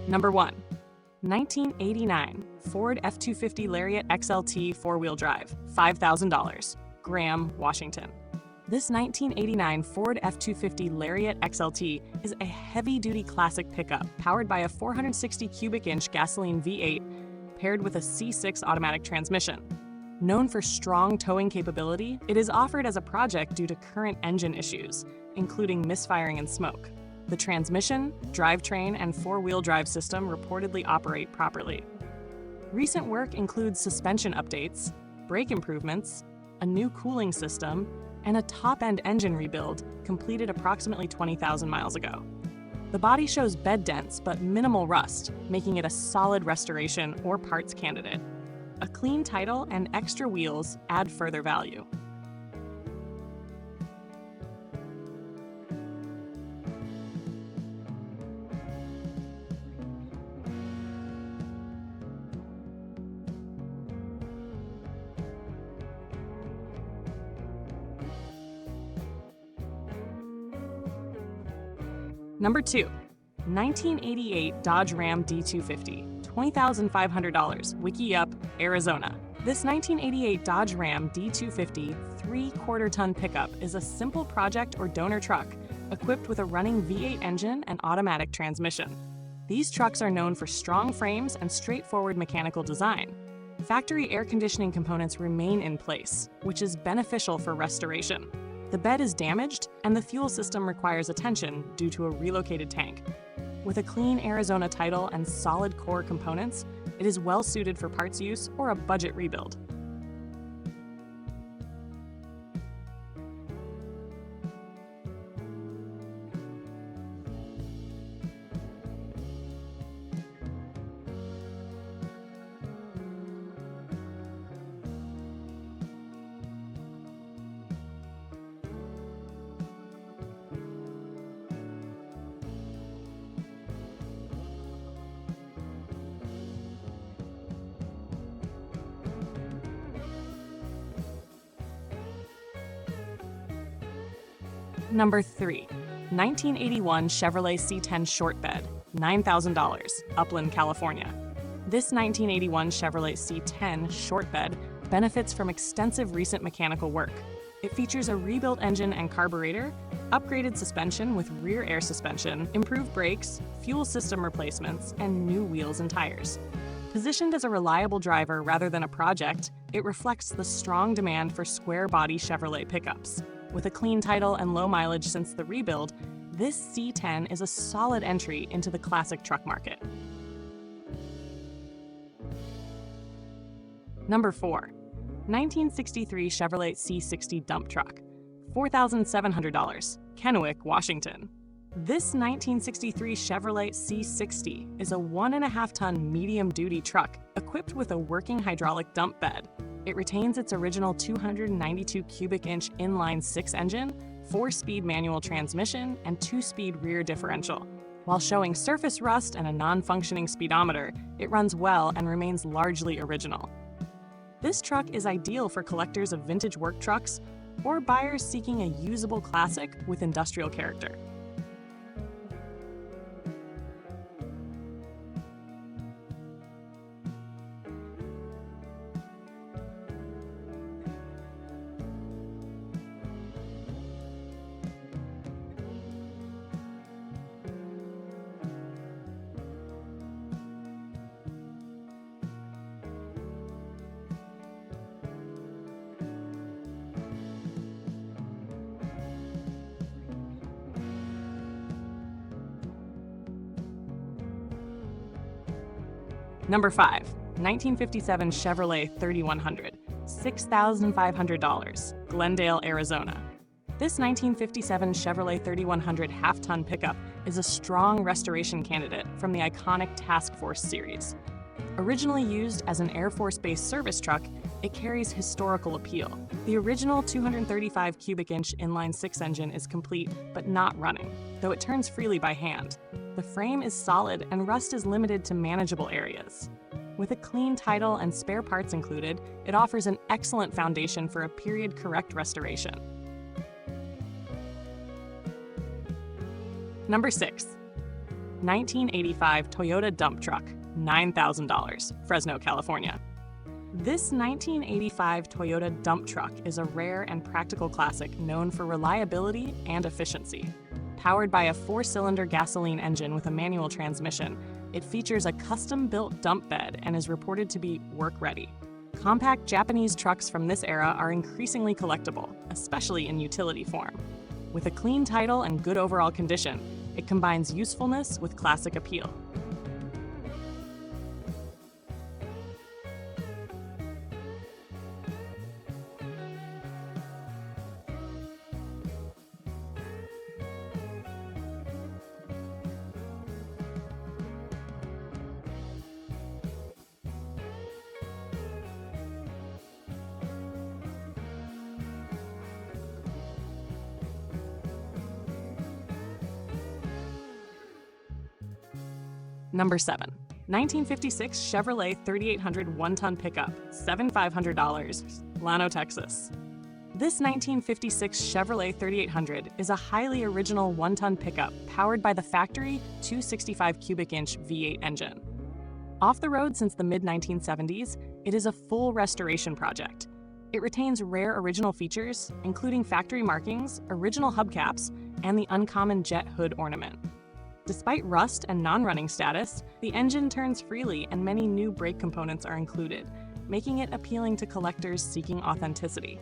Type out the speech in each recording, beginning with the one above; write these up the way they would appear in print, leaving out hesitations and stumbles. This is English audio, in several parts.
Number 1. 1989 Ford F-250 Lariat XLT four-wheel drive, $5,000, Graham, Washington. This 1989 Ford F-250 Lariat XLT is a heavy-duty classic pickup powered by a 460 cubic inch gasoline V8 paired with a C6 automatic transmission. Known for strong towing capability, it is offered as a project due to current engine issues, including misfiring and smoke. The transmission, drivetrain, and four-wheel drive system reportedly operate properly. Recent work includes suspension updates, brake improvements, a new cooling system, and a top-end engine rebuild completed approximately 20,000 miles ago. The body shows bed dents but minimal rust, making it a solid restoration or parts candidate. A clean title and extra wheels add further value. Number 2. 1988 Dodge Ram D250, $20,500, Wikieup, Arizona. This 1988 Dodge Ram D250 3/4-ton pickup is a simple project or donor truck equipped with a running V8 engine and automatic transmission. These trucks are known for strong frames and straightforward mechanical design. Factory air conditioning components remain in place, which is beneficial for restoration. The bed is damaged, and the fuel system requires attention due to a relocated tank. With a clean Arizona title and solid core components, it is well suited for parts use or a budget rebuild. Number 3. 1981 Chevrolet C10 short bed, $9,000, Upland, California. This 1981 Chevrolet C10 short bed benefits from extensive recent mechanical work. It features a rebuilt engine and carburetor, upgraded suspension with rear air suspension, improved brakes, fuel system replacements, and new wheels and tires. Positioned as a reliable driver rather than a project, it reflects the strong demand for square-body Chevrolet pickups. With a clean title and low mileage since the rebuild, this C10 is a solid entry into the classic truck market. Number 4. 1963 Chevrolet C60 dump truck, $4,700, Kennewick, Washington. This 1963 Chevrolet C60 is a 1.5-ton medium-duty truck equipped with a working hydraulic dump bed. It retains its original 292 cubic inch inline-six engine, 4-speed manual transmission, and 2-speed rear differential. While showing surface rust and a non-functioning speedometer, it runs well and remains largely original. This truck is ideal for collectors of vintage work trucks or buyers seeking a usable classic with industrial character. Number 5. 1957 Chevrolet 3100, $6,500, Glendale, Arizona. This 1957 Chevrolet 3100 half-ton pickup is a strong restoration candidate from the iconic Task Force series. Originally used as an Air Force Base service truck, it carries historical appeal. The original 235 cubic inch inline-six engine is complete but not running, though it turns freely by hand. The frame is solid and rust is limited to manageable areas. With a clean title and spare parts included, it offers an excellent foundation for a period-correct restoration. Number 6. 1985 Toyota dump truck, $9,000, Fresno, California. This 1985 Toyota dump truck is a rare and practical classic known for reliability and efficiency. Powered by a 4-cylinder gasoline engine with a manual transmission, it features a custom-built dump bed and is reported to be work-ready. Compact Japanese trucks from this era are increasingly collectible, especially in utility form. With a clean title and good overall condition, it combines usefulness with classic appeal. Number 7. 1956 Chevrolet 3800 one-ton pickup, $7,500, Llano, Texas. This 1956 Chevrolet 3800 is a highly original one-ton pickup powered by the factory 265 cubic inch V8 engine. Off the road since the mid-1970s, it is a full restoration project. It retains rare original features, including factory markings, original hubcaps, and the uncommon jet hood ornament. Despite rust and non-running status, the engine turns freely and many new brake components are included, making it appealing to collectors seeking authenticity.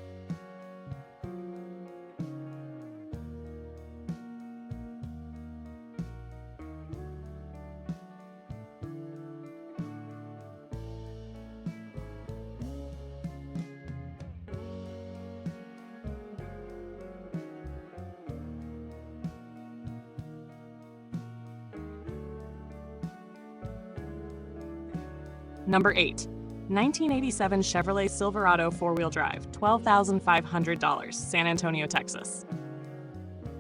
Number 8. 1987 Chevrolet Silverado 4-wheel drive, $12,500, San Antonio, Texas.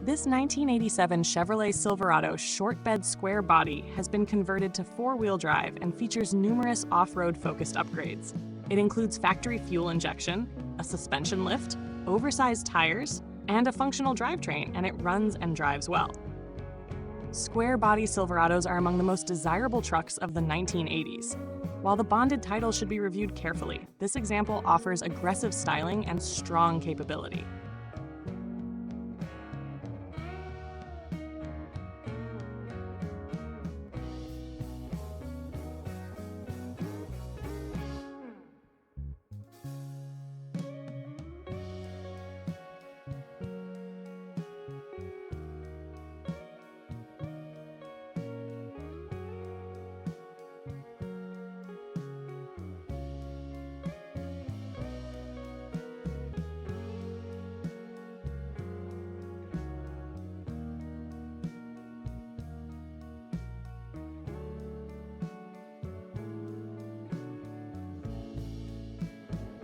This 1987 Chevrolet Silverado short bed square body has been converted to 4-wheel drive and features numerous off-road focused upgrades. It includes factory fuel injection, a suspension lift, oversized tires, and a functional drivetrain, and it runs and drives well. Square body Silverados are among the most desirable trucks of the 1980s. While the bonded title should be reviewed carefully, this example offers aggressive styling and strong capability.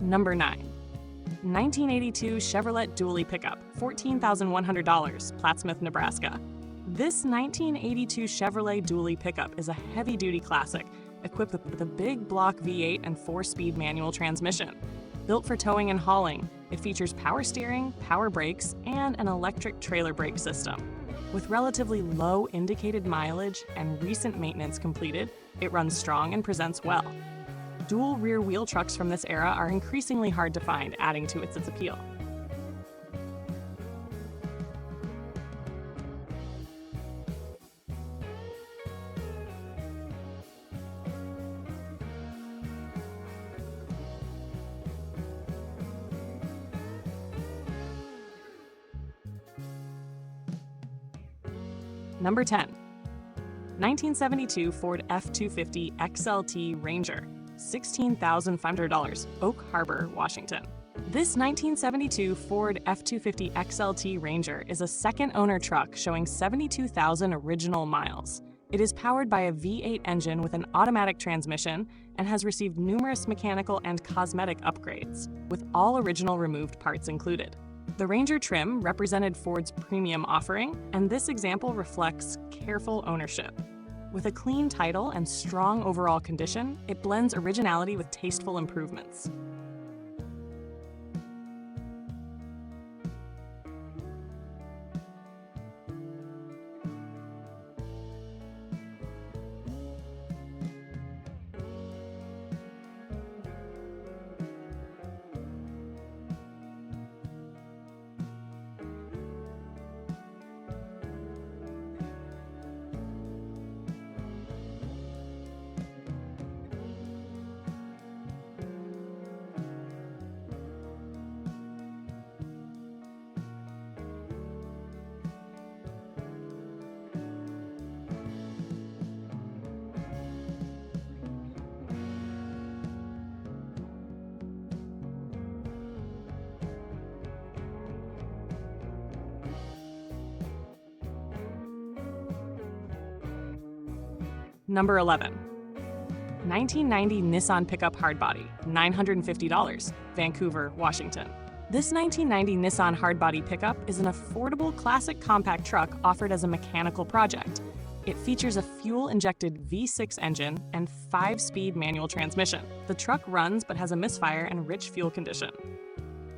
Number 9. 1982 Chevrolet Dually pickup, $14,100, Plattsmouth, Nebraska. This 1982 Chevrolet Dually pickup is a heavy-duty classic, equipped with a big block V8 and 4-speed manual transmission. Built for towing and hauling, it features power steering, power brakes, and an electric trailer brake system. With relatively low indicated mileage and recent maintenance completed, it runs strong and presents well. Dual rear-wheel trucks from this era are increasingly hard to find, adding to its appeal. Number 10. 1972 Ford F-250 XLT Ranger, $16,500, Oak Harbor, Washington. This 1972 Ford F-250 XLT Ranger is a second-owner truck showing 72,000 original miles. It is powered by a V8 engine with an automatic transmission and has received numerous mechanical and cosmetic upgrades, with all original removed parts included. The Ranger trim represented Ford's premium offering, and this example reflects careful ownership. With a clean title and strong overall condition, it blends originality with tasteful improvements. Number 11. 1990 Nissan Pickup Hardbody, $950, Vancouver, Washington. This 1990 Nissan Hardbody pickup is an affordable classic compact truck offered as a mechanical project. It features a fuel-injected V6 engine and 5-speed manual transmission. The truck runs but has a misfire and rich fuel condition.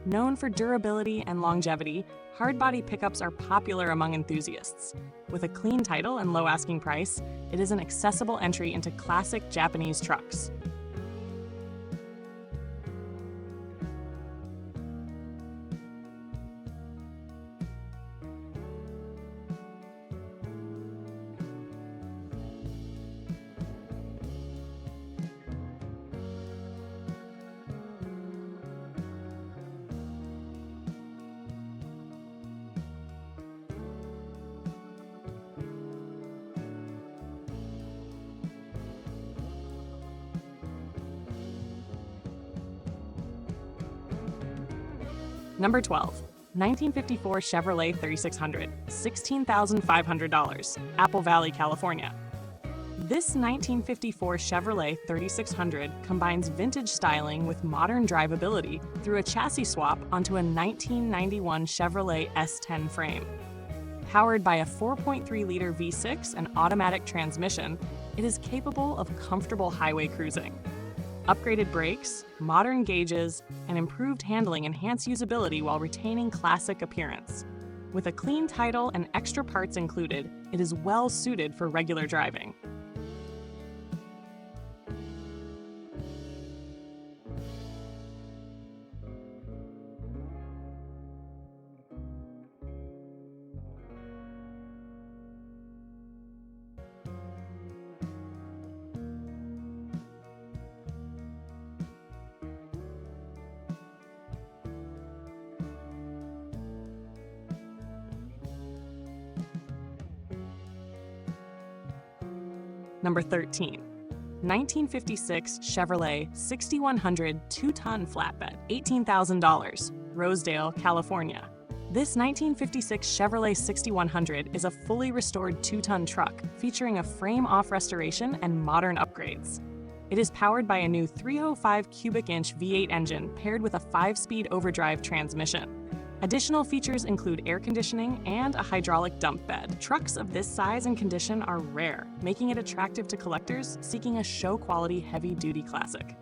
Known for durability and longevity, hardbody pickups are popular among enthusiasts. With a clean title and low asking price, it is an accessible entry into classic Japanese trucks. Number 12. 1954 Chevrolet 3600, $16,500, Apple Valley, California. This 1954 Chevrolet 3600 combines vintage styling with modern drivability through a chassis swap onto a 1991 Chevrolet S10 frame. Powered by a 4.3-liter V6 and automatic transmission, it is capable of comfortable highway cruising. Upgraded brakes, modern gauges, and improved handling enhance usability while retaining classic appearance. With a clean title and extra parts included, it is well suited for regular driving. Number 13. 1956 Chevrolet 6100 2-ton flatbed, $18,000, Rosedale, California. This 1956 Chevrolet 6100 is a fully restored 2-ton truck featuring a frame-off restoration and modern upgrades. It is powered by a new 305 cubic inch V8 engine paired with a 5-speed overdrive transmission. Additional features include air conditioning and a hydraulic dump bed. Trucks of this size and condition are rare, making it attractive to collectors seeking a show-quality heavy-duty classic.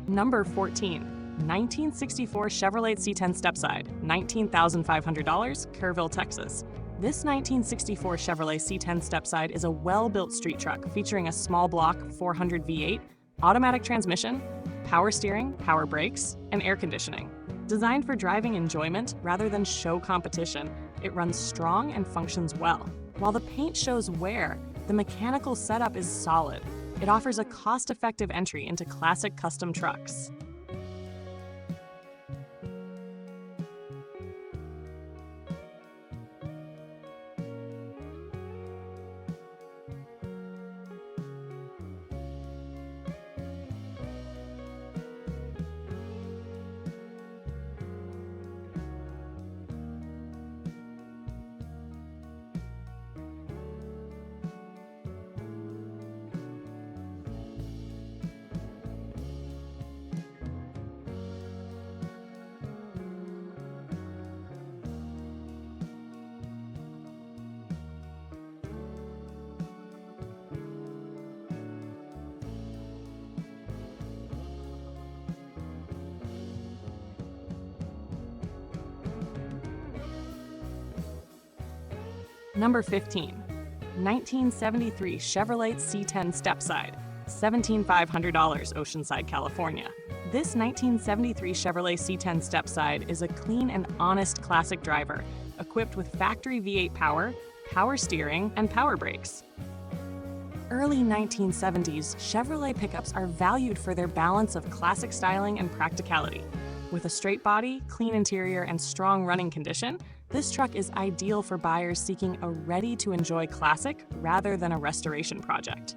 Number 14. 1964 Chevrolet C10 Stepside, $19,500, Kerrville, Texas. This 1964 Chevrolet C10 Stepside is a well-built street truck featuring a small block 400 V8, automatic transmission, power steering, power brakes, and air conditioning. Designed for driving enjoyment rather than show competition, it runs strong and functions well. While the paint shows wear, the mechanical setup is solid. It offers a cost-effective entry into classic custom trucks. Number 15. 1973 Chevrolet C10 Stepside, $17,500, Oceanside, California. This 1973 Chevrolet C10 Stepside is a clean and honest classic driver, equipped with factory V8 power, power steering, and power brakes. Early 1970s Chevrolet pickups are valued for their balance of classic styling and practicality. With a straight body, clean interior, and strong running condition, this truck is ideal for buyers seeking a ready-to-enjoy classic rather than a restoration project.